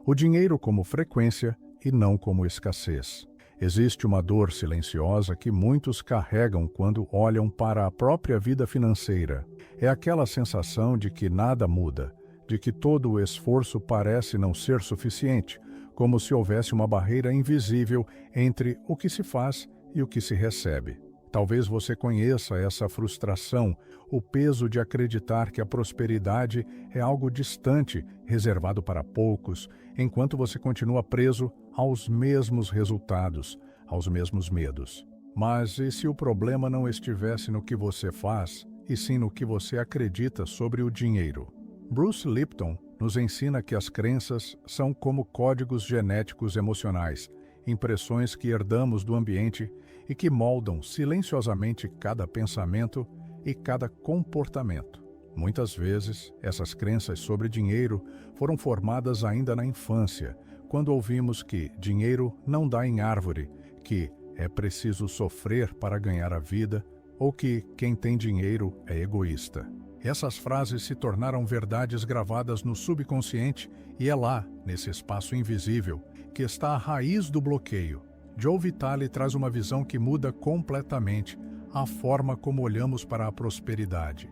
O dinheiro como frequência e não como escassez. Existe uma dor silenciosa que muitos carregam quando olham para a própria vida financeira. É aquela sensação de que nada muda, de que todo o esforço parece não ser suficiente, como se houvesse uma barreira invisível entre o que se faz e o que se recebe. Talvez você conheça essa frustração, o peso de acreditar que a prosperidade é algo distante, reservado para poucos, enquanto você continua preso aos mesmos resultados, aos mesmos medos. Mas e se o problema não estivesse no que você faz, e sim no que você acredita sobre o dinheiro? Bruce Lipton nos ensina que as crenças são como códigos genéticos emocionais, impressões que herdamos do ambiente e que moldam silenciosamente cada pensamento e cada comportamento. Muitas vezes, essas crenças sobre dinheiro foram formadas ainda na infância, quando ouvimos que dinheiro não dá em árvore, que é preciso sofrer para ganhar a vida, ou que quem tem dinheiro é egoísta. Essas frases se tornaram verdades gravadas no subconsciente e é lá, nesse espaço invisível, que está a raiz do bloqueio. Joe Vitale traz uma visão que muda completamente a forma como olhamos para a prosperidade.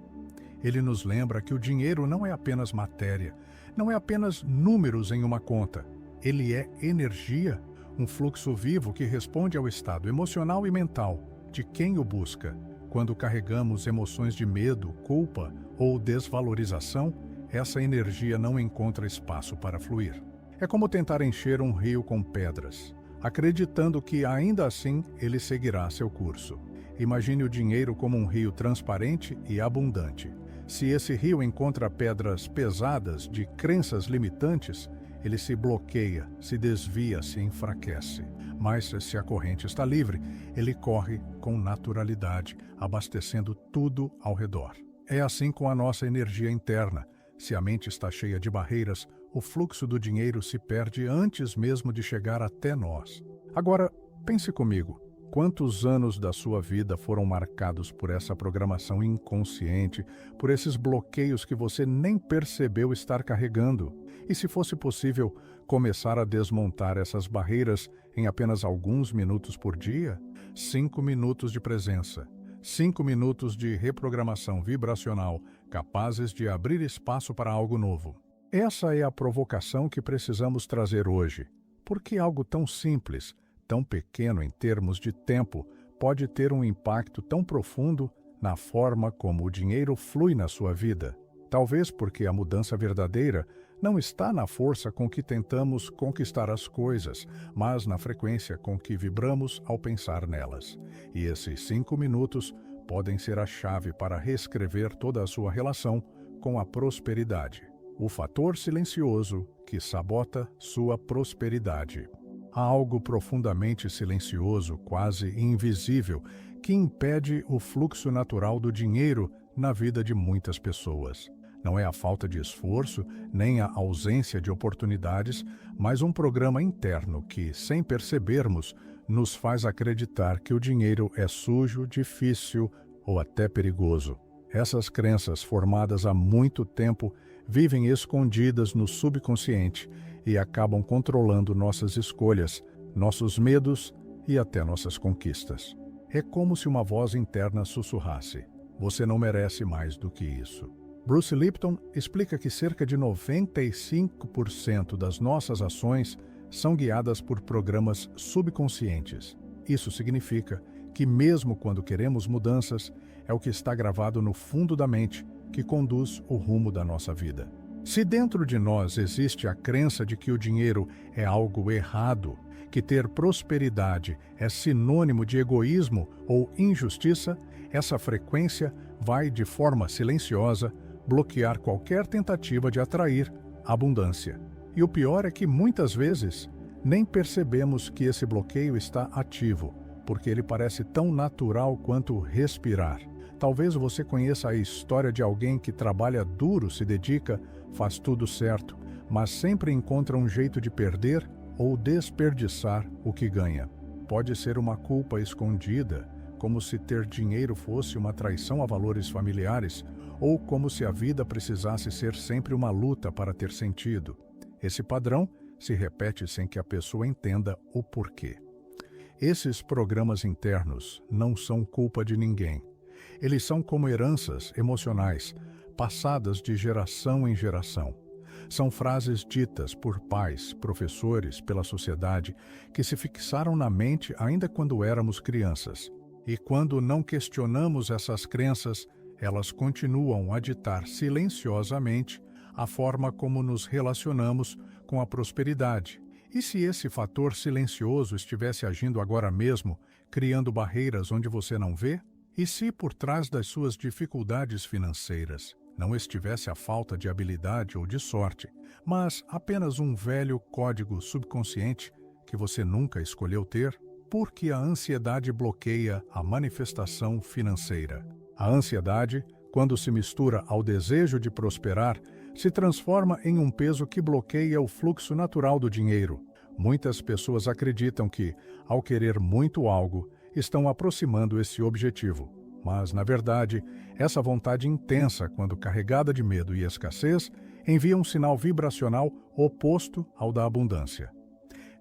Ele nos lembra que o dinheiro não é apenas matéria, não é apenas números em uma conta. Ele é energia, um fluxo vivo que responde ao estado emocional e mental de quem o busca. Quando carregamos emoções de medo, culpa ou desvalorização, essa energia não encontra espaço para fluir. É como tentar encher um rio com pedras, acreditando que ainda assim ele seguirá seu curso. Imagine o dinheiro como um rio transparente e abundante. Se esse rio encontra pedras pesadas de crenças limitantes, ele se bloqueia, se desvia, se enfraquece. Mas se a corrente está livre, ele corre com naturalidade, abastecendo tudo ao redor. É assim com a nossa energia interna. Se a mente está cheia de barreiras, o fluxo do dinheiro se perde antes mesmo de chegar até nós. Agora, pense comigo. Quantos anos da sua vida foram marcados por essa programação inconsciente, por esses bloqueios que você nem percebeu estar carregando? E se fosse possível começar a desmontar essas barreiras em apenas alguns minutos por dia? 5 minutos de presença, 5 minutos de reprogramação vibracional, capazes de abrir espaço para algo novo. Essa é a provocação que precisamos trazer hoje. Porque algo tão simples, tão pequeno em termos de tempo, pode ter um impacto tão profundo na forma como o dinheiro flui na sua vida. Talvez porque a mudança verdadeira não está na força com que tentamos conquistar as coisas, mas na frequência com que vibramos ao pensar nelas. E esses 5 minutos podem ser a chave para reescrever toda a sua relação com a prosperidade. O fator silencioso que sabota sua prosperidade. Há algo profundamente silencioso, quase invisível, que impede o fluxo natural do dinheiro na vida de muitas pessoas. Não é a falta de esforço, nem a ausência de oportunidades, mas um programa interno que, sem percebermos, nos faz acreditar que o dinheiro é sujo, difícil ou até perigoso. Essas crenças, formadas há muito tempo, vivem escondidas no subconsciente e acabam controlando nossas escolhas, nossos medos e até nossas conquistas. É como se uma voz interna sussurrasse: "Você não merece mais do que isso." Bruce Lipton explica que cerca de 95% das nossas ações são guiadas por programas subconscientes. Isso significa que mesmo quando queremos mudanças, é o que está gravado no fundo da mente que conduz o rumo da nossa vida. Se dentro de nós existe a crença de que o dinheiro é algo errado, que ter prosperidade é sinônimo de egoísmo ou injustiça, essa frequência vai, de forma silenciosa, bloquear qualquer tentativa de atrair abundância. E o pior é que, muitas vezes, nem percebemos que esse bloqueio está ativo, porque ele parece tão natural quanto respirar. Talvez você conheça a história de alguém que trabalha duro, se dedica, faz tudo certo, mas sempre encontra um jeito de perder ou desperdiçar o que ganha. Pode ser uma culpa escondida, como se ter dinheiro fosse uma traição a valores familiares, ou como se a vida precisasse ser sempre uma luta para ter sentido. Esse padrão se repete sem que a pessoa entenda o porquê. Esses programas internos não são culpa de ninguém. Eles são como heranças emocionais, passadas de geração em geração. São frases ditas por pais, professores, pela sociedade, que se fixaram na mente ainda quando éramos crianças. E quando não questionamos essas crenças, elas continuam a ditar silenciosamente a forma como nos relacionamos com a prosperidade. E se esse fator silencioso estivesse agindo agora mesmo, criando barreiras onde você não vê? E se por trás das suas dificuldades financeiras não estivesse a falta de habilidade ou de sorte, mas apenas um velho código subconsciente que você nunca escolheu ter? Porque a ansiedade bloqueia a manifestação financeira. A ansiedade, quando se mistura ao desejo de prosperar, se transforma em um peso que bloqueia o fluxo natural do dinheiro. Muitas pessoas acreditam que, ao querer muito algo, estão aproximando esse objetivo. Mas, na verdade, essa vontade intensa, quando carregada de medo e escassez, envia um sinal vibracional oposto ao da abundância.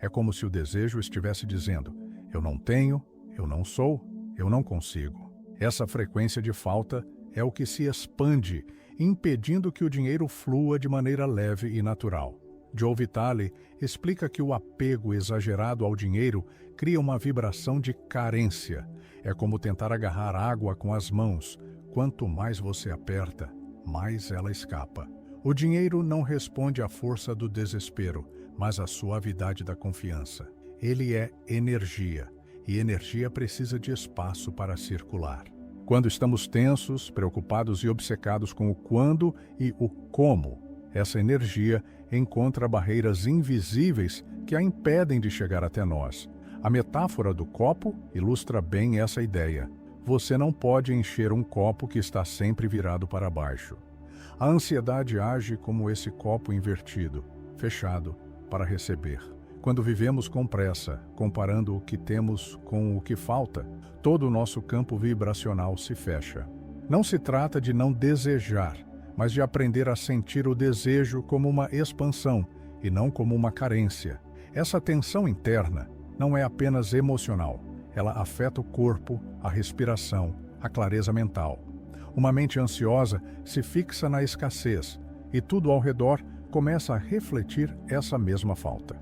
É como se o desejo estivesse dizendo: eu não tenho, eu não sou, eu não consigo. Essa frequência de falta é o que se expande, impedindo que o dinheiro flua de maneira leve e natural. Joe Vitale explica que o apego exagerado ao dinheiro cria uma vibração de carência. É como tentar agarrar água com as mãos. Quanto mais você aperta, mais ela escapa. O dinheiro não responde à força do desespero, mas à suavidade da confiança. Ele é energia, e energia precisa de espaço para circular. Quando estamos tensos, preocupados e obcecados com o quando e o como, essa energia encontra barreiras invisíveis que a impedem de chegar até nós. A metáfora do copo ilustra bem essa ideia. Você não pode encher um copo que está sempre virado para baixo. A ansiedade age como esse copo invertido, fechado, para receber. Quando vivemos com pressa, comparando o que temos com o que falta, todo o nosso campo vibracional se fecha. Não se trata de não desejar, mas de aprender a sentir o desejo como uma expansão e não como uma carência. Essa tensão interna não é apenas emocional, ela afeta o corpo, a respiração, a clareza mental. Uma mente ansiosa se fixa na escassez e tudo ao redor começa a refletir essa mesma falta.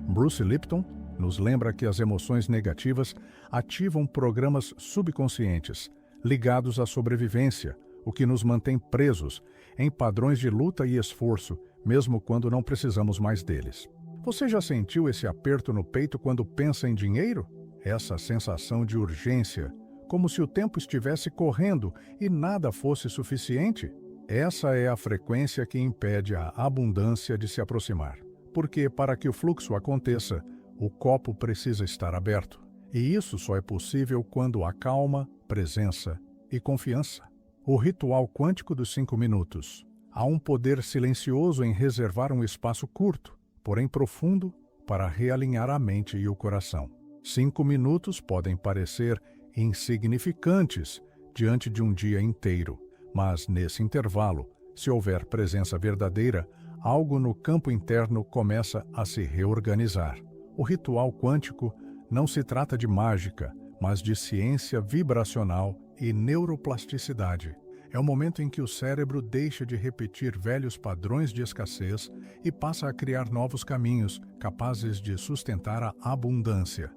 Bruce Lipton nos lembra que as emoções negativas ativam programas subconscientes ligados à sobrevivência, o que nos mantém presos em padrões de luta e esforço, mesmo quando não precisamos mais deles. Você já sentiu esse aperto no peito quando pensa em dinheiro? Essa sensação de urgência, como se o tempo estivesse correndo e nada fosse suficiente? Essa é a frequência que impede a abundância de se aproximar. Porque, para que o fluxo aconteça, o copo precisa estar aberto. E isso só é possível quando há calma, presença e confiança. O ritual quântico dos 5 minutos. Há um poder silencioso em reservar um espaço curto, porém profundo, para realinhar a mente e o coração. 5 minutos podem parecer insignificantes diante de um dia inteiro, mas nesse intervalo, se houver presença verdadeira, algo no campo interno começa a se reorganizar. O ritual quântico não se trata de mágica, mas de ciência vibracional e neuroplasticidade. É o momento em que o cérebro deixa de repetir velhos padrões de escassez e passa a criar novos caminhos capazes de sustentar a abundância.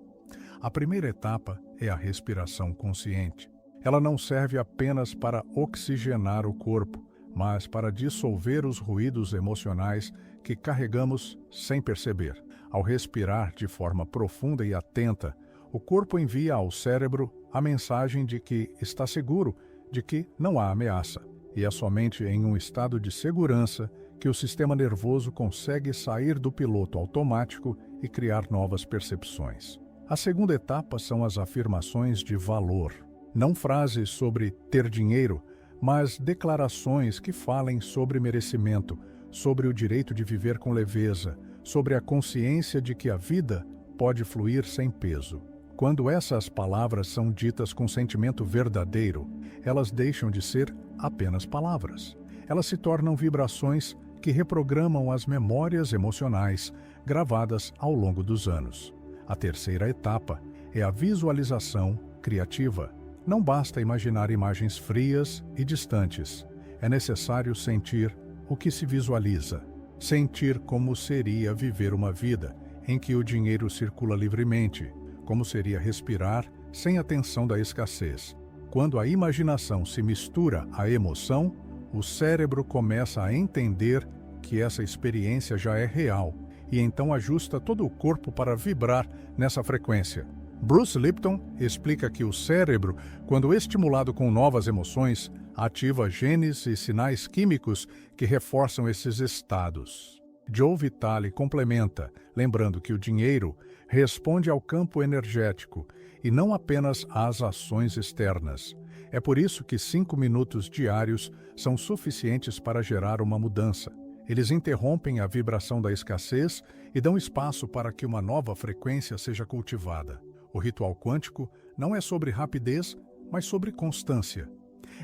A primeira etapa é a respiração consciente. Ela não serve apenas para oxigenar o corpo, mas para dissolver os ruídos emocionais que carregamos sem perceber. Ao respirar de forma profunda e atenta, o corpo envia ao cérebro a mensagem de que está seguro, de que não há ameaça. E é somente em um estado de segurança que o sistema nervoso consegue sair do piloto automático e criar novas percepções. A segunda etapa são as afirmações de valor. Não frases sobre ter dinheiro, mas declarações que falem sobre merecimento, sobre o direito de viver com leveza, sobre a consciência de que a vida pode fluir sem peso. Quando essas palavras são ditas com sentimento verdadeiro, elas deixam de ser apenas palavras. Elas se tornam vibrações que reprogramam as memórias emocionais gravadas ao longo dos anos. A terceira etapa é a visualização criativa. Não basta imaginar imagens frias e distantes. É necessário sentir o que se visualiza. Sentir como seria viver uma vida em que o dinheiro circula livremente, como seria respirar sem a tensão da escassez. Quando a imaginação se mistura à emoção, o cérebro começa a entender que essa experiência já é real e então ajusta todo o corpo para vibrar nessa frequência. Bruce Lipton explica que o cérebro, quando estimulado com novas emoções, ativa genes e sinais químicos que reforçam esses estados. Joe Vitale complementa, lembrando que o dinheiro responde ao campo energético e não apenas às ações externas. É por isso que 5 minutos diários são suficientes para gerar uma mudança. Eles interrompem a vibração da escassez e dão espaço para que uma nova frequência seja cultivada. O ritual quântico não é sobre rapidez, mas sobre constância.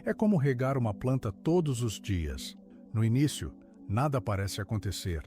É como regar uma planta todos os dias. No início, nada parece acontecer,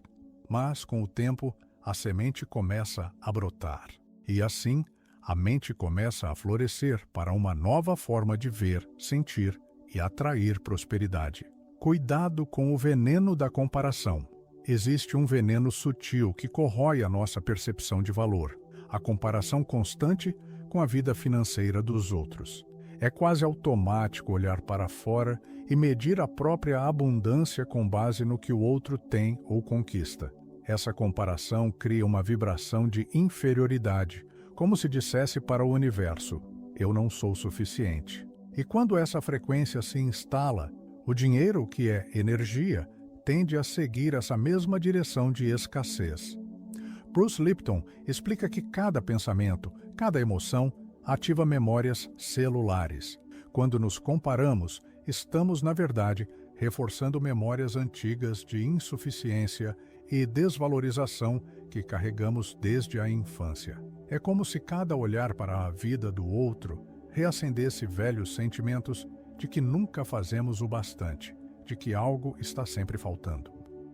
mas com o tempo, a semente começa a brotar. E assim, a mente começa a florescer para uma nova forma de ver, sentir e atrair prosperidade. Cuidado com o veneno da comparação. Existe um veneno sutil que corrói a nossa percepção de valor. A comparação constante com a vida financeira dos outros. É quase automático olhar para fora e medir a própria abundância com base no que o outro tem ou conquista. Essa comparação cria uma vibração de inferioridade, como se dissesse para o universo: eu não sou suficiente. E quando essa frequência se instala, o dinheiro, que é energia, tende a seguir essa mesma direção de escassez. Bruce Lipton explica que cada pensamento, cada emoção, ativa memórias celulares. Quando nos comparamos, estamos, na verdade, reforçando memórias antigas de insuficiência e desvalorização que carregamos desde a infância. É como se cada olhar para a vida do outro reacendesse velhos sentimentos de que nunca fazemos o bastante, de que algo está sempre faltando.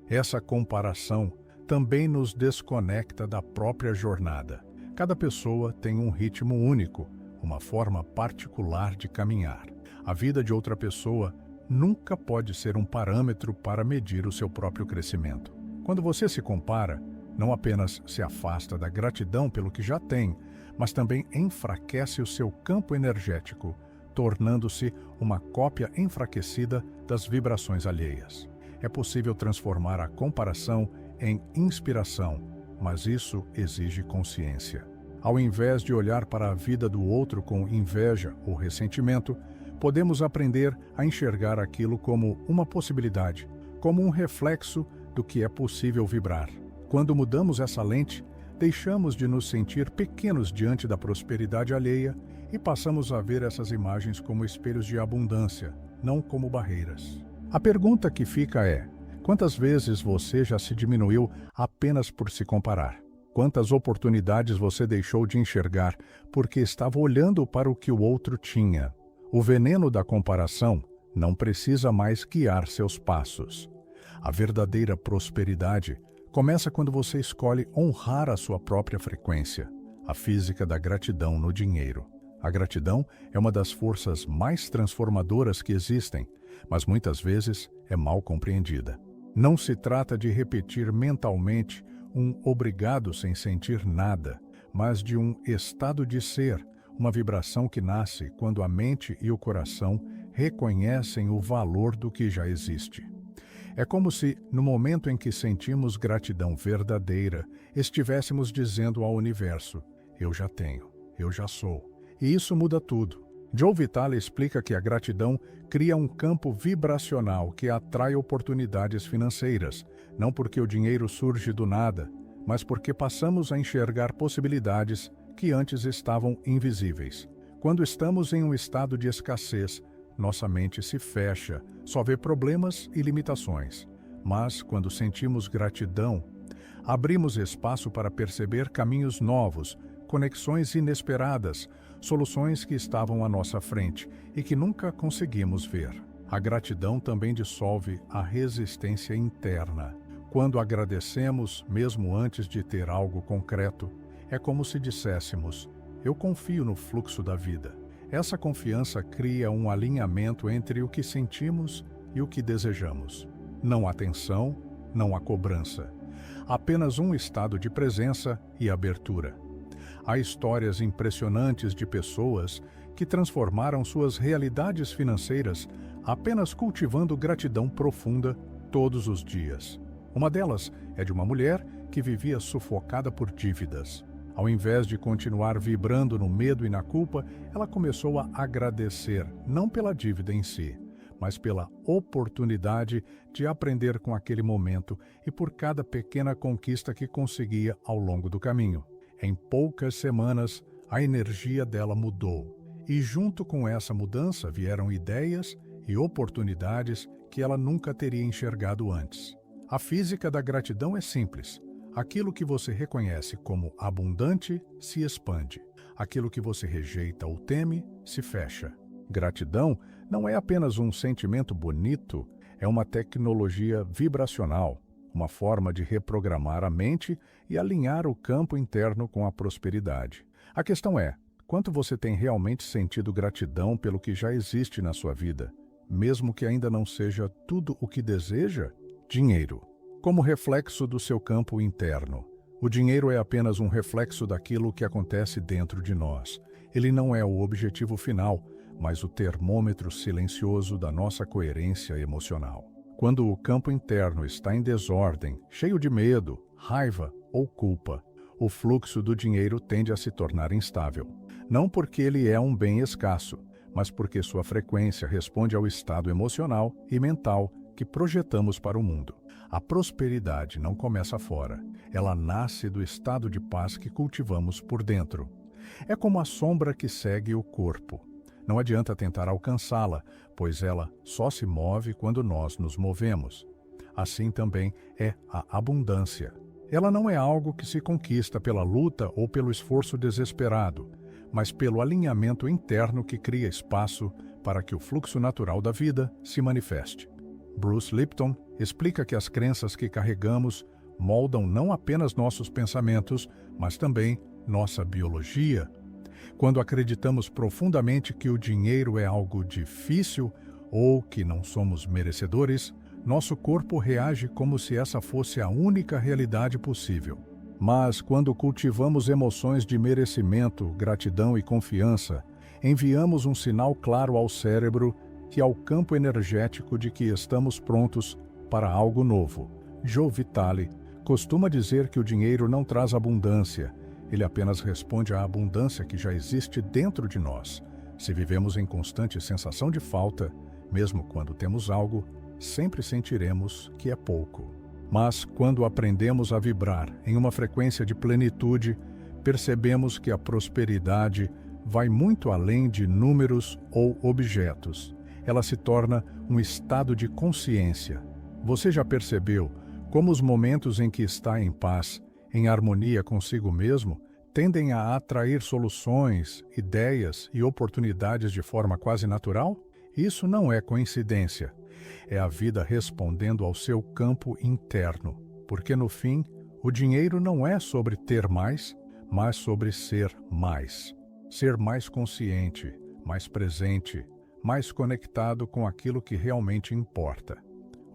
Essa comparação também nos desconecta da própria jornada. Cada pessoa tem um ritmo único, uma forma particular de caminhar. A vida de outra pessoa nunca pode ser um parâmetro para medir o seu próprio crescimento. Quando você se compara, não apenas se afasta da gratidão pelo que já tem, mas também enfraquece o seu campo energético, tornando-se uma cópia enfraquecida das vibrações alheias. É possível transformar a comparação em inspiração, mas isso exige consciência. Ao invés de olhar para a vida do outro com inveja ou ressentimento, podemos aprender a enxergar aquilo como uma possibilidade, como um reflexo do que é possível vibrar. Quando mudamos essa lente, deixamos de nos sentir pequenos diante da prosperidade alheia e passamos a ver essas imagens como espelhos de abundância, não como barreiras. A pergunta que fica é: quantas vezes você já se diminuiu apenas por se comparar? Quantas oportunidades você deixou de enxergar porque estava olhando para o que o outro tinha? O veneno da comparação não precisa mais guiar seus passos. A verdadeira prosperidade começa quando você escolhe honrar a sua própria frequência, a física da gratidão no dinheiro. A gratidão é uma das forças mais transformadoras que existem, mas muitas vezes é mal compreendida. Não se trata de repetir mentalmente um obrigado sem sentir nada, mas de um estado de ser, uma vibração que nasce quando a mente e o coração reconhecem o valor do que já existe. É como se, no momento em que sentimos gratidão verdadeira, estivéssemos dizendo ao universo: eu já tenho, eu já sou. E isso muda tudo. Joe Vitale explica que a gratidão cria um campo vibracional que atrai oportunidades financeiras, não porque o dinheiro surge do nada, mas porque passamos a enxergar possibilidades que antes estavam invisíveis. Quando estamos em um estado de escassez, nossa mente se fecha, só vê problemas e limitações. Mas, quando sentimos gratidão, abrimos espaço para perceber caminhos novos, conexões inesperadas, soluções que estavam à nossa frente e que nunca conseguimos ver. A gratidão também dissolve a resistência interna. Quando agradecemos, mesmo antes de ter algo concreto, é como se disséssemos: eu confio no fluxo da vida. Essa confiança cria um alinhamento entre o que sentimos e o que desejamos. Não há tensão, não há cobrança. Apenas um estado de presença e abertura. Há histórias impressionantes de pessoas que transformaram suas realidades financeiras apenas cultivando gratidão profunda todos os dias. Uma delas é de uma mulher que vivia sufocada por dívidas. Ao invés de continuar vibrando no medo e na culpa, ela começou a agradecer, não pela dívida em si, mas pela oportunidade de aprender com aquele momento e por cada pequena conquista que conseguia ao longo do caminho. Em poucas semanas, a energia dela mudou, e junto com essa mudança vieram ideias e oportunidades que ela nunca teria enxergado antes. A física da gratidão é simples. Aquilo que você reconhece como abundante se expande. Aquilo que você rejeita ou teme se fecha. Gratidão não é apenas um sentimento bonito, é uma tecnologia vibracional, uma forma de reprogramar a mente e alinhar o campo interno com a prosperidade. A questão é, quanto você tem realmente sentido gratidão pelo que já existe na sua vida, mesmo que ainda não seja tudo o que deseja? Dinheiro. Como reflexo do seu campo interno. O dinheiro é apenas um reflexo daquilo que acontece dentro de nós. Ele não é o objetivo final, mas o termômetro silencioso da nossa coerência emocional. Quando o campo interno está em desordem, cheio de medo, raiva ou culpa, o fluxo do dinheiro tende a se tornar instável. Não porque ele é um bem escasso, mas porque sua frequência responde ao estado emocional e mental que projetamos para o mundo. A prosperidade não começa fora, ela nasce do estado de paz que cultivamos por dentro. É como a sombra que segue o corpo. Não adianta tentar alcançá-la, pois ela só se move quando nós nos movemos. Assim também é a abundância. Ela não é algo que se conquista pela luta ou pelo esforço desesperado, mas pelo alinhamento interno que cria espaço para que o fluxo natural da vida se manifeste. Bruce Lipton explica que as crenças que carregamos moldam não apenas nossos pensamentos, mas também nossa biologia. Quando acreditamos profundamente que o dinheiro é algo difícil ou que não somos merecedores, nosso corpo reage como se essa fosse a única realidade possível. Mas quando cultivamos emoções de merecimento, gratidão e confiança, enviamos um sinal claro ao cérebro e ao campo energético de que estamos prontos para algo novo. Joe Vitale costuma dizer que o dinheiro não traz abundância, ele apenas responde à abundância que já existe dentro de nós. Se vivemos em constante sensação de falta, mesmo quando temos algo, sempre sentiremos que é pouco. Mas quando aprendemos a vibrar em uma frequência de plenitude, percebemos que a prosperidade vai muito além de números ou objetos. Ela se torna um estado de consciência. Você já percebeu como os momentos em que está em paz, em harmonia consigo mesmo, tendem a atrair soluções, ideias e oportunidades de forma quase natural? Isso não é coincidência. É a vida respondendo ao seu campo interno, porque no fim, o dinheiro não é sobre ter mais, mas sobre ser mais. Ser mais consciente, mais presente, mais conectado com aquilo que realmente importa.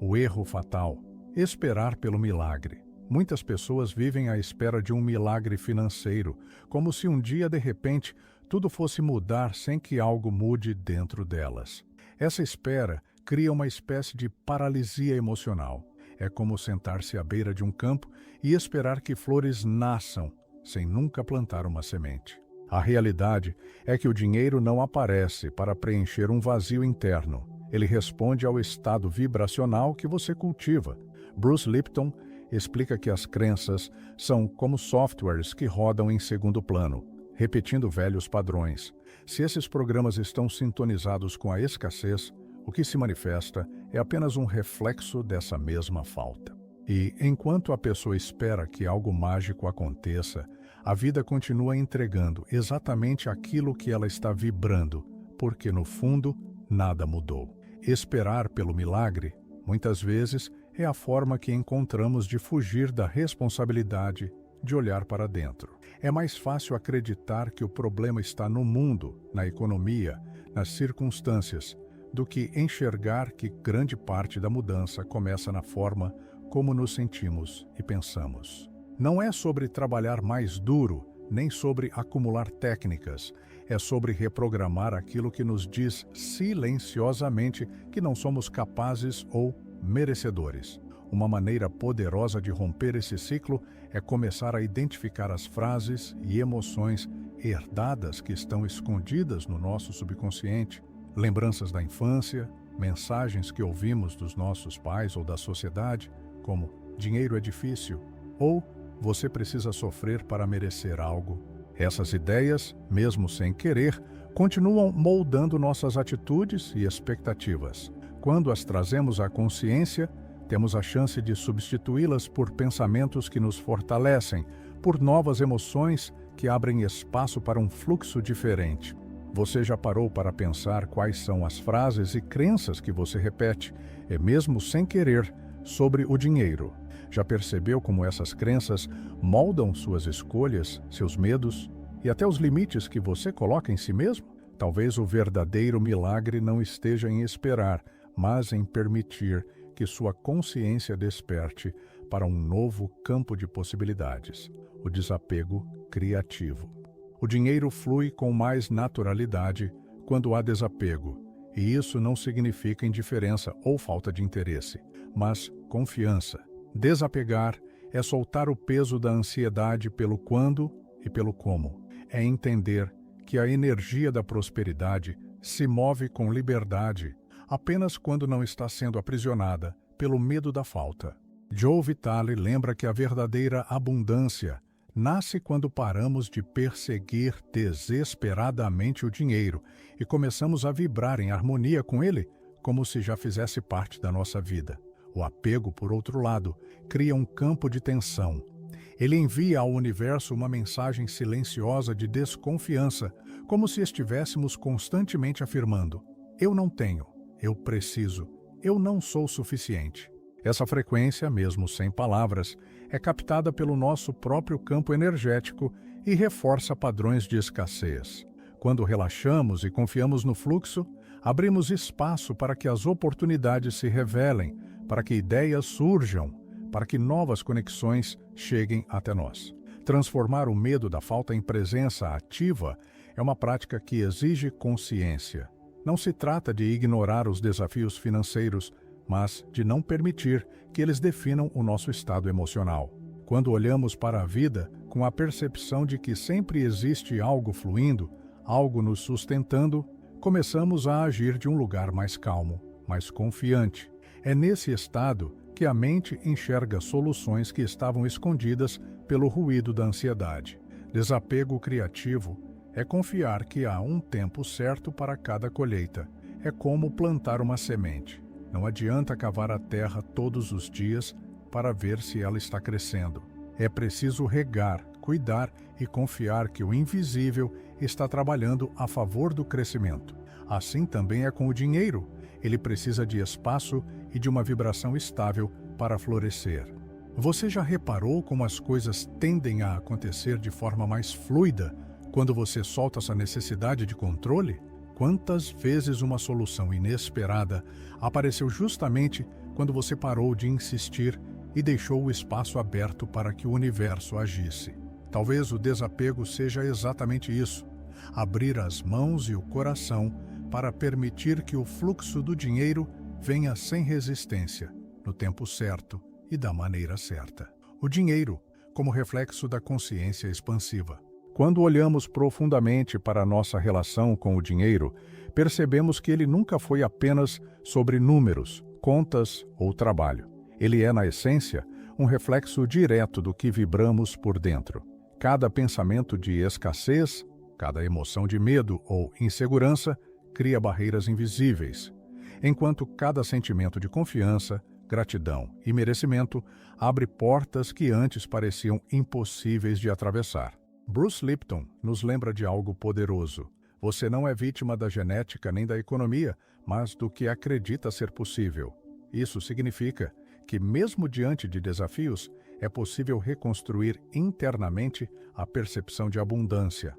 O erro fatal: esperar pelo milagre. Muitas pessoas vivem à espera de um milagre financeiro, como se um dia, de repente, tudo fosse mudar sem que algo mude dentro delas. Essa espera cria uma espécie de paralisia emocional. É como sentar-se à beira de um campo e esperar que flores nasçam, sem nunca plantar uma semente. A realidade é que o dinheiro não aparece para preencher um vazio interno. Ele responde ao estado vibracional que você cultiva. Bruce Lipton explica que as crenças são como softwares que rodam em segundo plano, repetindo velhos padrões. Se esses programas estão sintonizados com a escassez, o que se manifesta é apenas um reflexo dessa mesma falta. E, enquanto a pessoa espera que algo mágico aconteça, a vida continua entregando exatamente aquilo que ela está vibrando, porque, no fundo, nada mudou. Esperar pelo milagre, muitas vezes, é a forma que encontramos de fugir da responsabilidade de olhar para dentro. É mais fácil acreditar que o problema está no mundo, na economia, nas circunstâncias, do que enxergar que grande parte da mudança começa na forma como nos sentimos e pensamos. Não é sobre trabalhar mais duro, nem sobre acumular técnicas. É sobre reprogramar aquilo que nos diz silenciosamente que não somos capazes ou merecedores. Uma maneira poderosa de romper esse ciclo é começar a identificar as frases e emoções herdadas que estão escondidas no nosso subconsciente, lembranças da infância, mensagens que ouvimos dos nossos pais ou da sociedade, como dinheiro é difícil ou você precisa sofrer para merecer algo. Essas ideias, mesmo sem querer, continuam moldando nossas atitudes e expectativas. Quando as trazemos à consciência, temos a chance de substituí-las por pensamentos que nos fortalecem, por novas emoções que abrem espaço para um fluxo diferente. Você já parou para pensar quais são as frases e crenças que você repete, e mesmo sem querer, sobre o dinheiro? Já percebeu como essas crenças moldam suas escolhas, seus medos e até os limites que você coloca em si mesmo? Talvez o verdadeiro milagre não esteja em esperar, mas em permitir que sua consciência desperte para um novo campo de possibilidades, o desapego criativo. O dinheiro flui com mais naturalidade quando há desapego, e isso não significa indiferença ou falta de interesse, mas confiança. Desapegar é soltar o peso da ansiedade pelo quando e pelo como. É entender que a energia da prosperidade se move com liberdade apenas quando não está sendo aprisionada pelo medo da falta. Joe Vitale lembra que a verdadeira abundância nasce quando paramos de perseguir desesperadamente o dinheiro e começamos a vibrar em harmonia com ele, como se já fizesse parte da nossa vida. O apego, por outro lado, cria um campo de tensão. Ele envia ao universo uma mensagem silenciosa de desconfiança, como se estivéssemos constantemente afirmando: eu não tenho, eu preciso, eu não sou suficiente. Essa frequência, mesmo sem palavras, é captada pelo nosso próprio campo energético e reforça padrões de escassez. Quando relaxamos e confiamos no fluxo, abrimos espaço para que as oportunidades se revelem, para que ideias surjam, para que novas conexões cheguem até nós. Transformar o medo da falta em presença ativa é uma prática que exige consciência. Não se trata de ignorar os desafios financeiros, mas de não permitir que eles definam o nosso estado emocional. Quando olhamos para a vida com a percepção de que sempre existe algo fluindo, algo nos sustentando, começamos a agir de um lugar mais calmo, mais confiante. É nesse estado que a mente enxerga soluções que estavam escondidas pelo ruído da ansiedade. Desapego criativo é confiar que há um tempo certo para cada colheita. É como plantar uma semente. Não adianta cavar a terra todos os dias para ver se ela está crescendo. É preciso regar, cuidar e confiar que o invisível está trabalhando a favor do crescimento. Assim também é com o dinheiro. Ele precisa de espaço e de uma vibração estável para florescer. Você já reparou como as coisas tendem a acontecer de forma mais fluida quando você solta essa necessidade de controle? Quantas vezes uma solução inesperada apareceu justamente quando você parou de insistir e deixou o espaço aberto para que o universo agisse? Talvez o desapego seja exatamente isso: abrir as mãos e o coração para permitir que o fluxo do dinheiro venha sem resistência, no tempo certo e da maneira certa. O dinheiro, como reflexo da consciência expansiva. Quando olhamos profundamente para a nossa relação com o dinheiro, percebemos que ele nunca foi apenas sobre números, contas ou trabalho. Ele é, na essência, um reflexo direto do que vibramos por dentro. Cada pensamento de escassez, cada emoção de medo ou insegurança cria barreiras invisíveis, enquanto cada sentimento de confiança, gratidão e merecimento abre portas que antes pareciam impossíveis de atravessar. Bruce Lipton nos lembra de algo poderoso. Você não é vítima da genética nem da economia, mas do que acredita ser possível. Isso significa que, mesmo diante de desafios, é possível reconstruir internamente a percepção de abundância.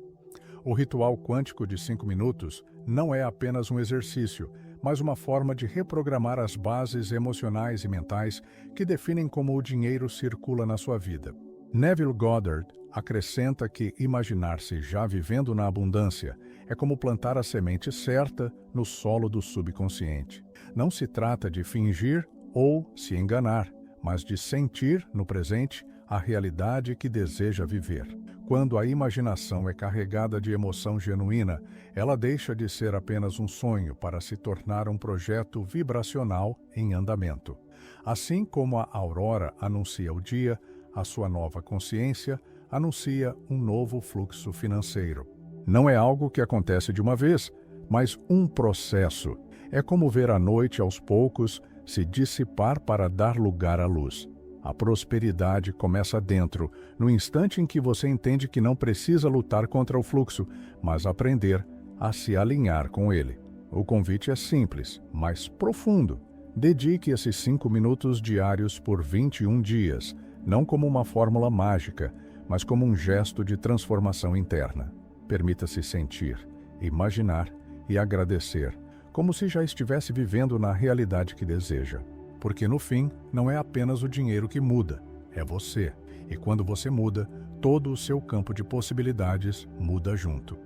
O ritual quântico de 5 minutos não é apenas um exercício, mas uma forma de reprogramar as bases emocionais e mentais que definem como o dinheiro circula na sua vida. Neville Goddard acrescenta que imaginar-se já vivendo na abundância é como plantar a semente certa no solo do subconsciente. Não se trata de fingir ou se enganar, mas de sentir no presente a realidade que deseja viver. Quando a imaginação é carregada de emoção genuína, ela deixa de ser apenas um sonho para se tornar um projeto vibracional em andamento. Assim como a aurora anuncia o dia, a sua nova consciência anuncia um novo fluxo financeiro. Não é algo que acontece de uma vez, mas um processo. É como ver a noite aos poucos se dissipar para dar lugar à luz. A prosperidade começa dentro, no instante em que você entende que não precisa lutar contra o fluxo, mas aprender a se alinhar com ele. O convite é simples, mas profundo. Dedique esses 5 minutos diários por 21 dias, não como uma fórmula mágica, mas como um gesto de transformação interna. Permita-se sentir, imaginar e agradecer, como se já estivesse vivendo na realidade que deseja. Porque no fim, não é apenas o dinheiro que muda, é você. E quando você muda, todo o seu campo de possibilidades muda junto.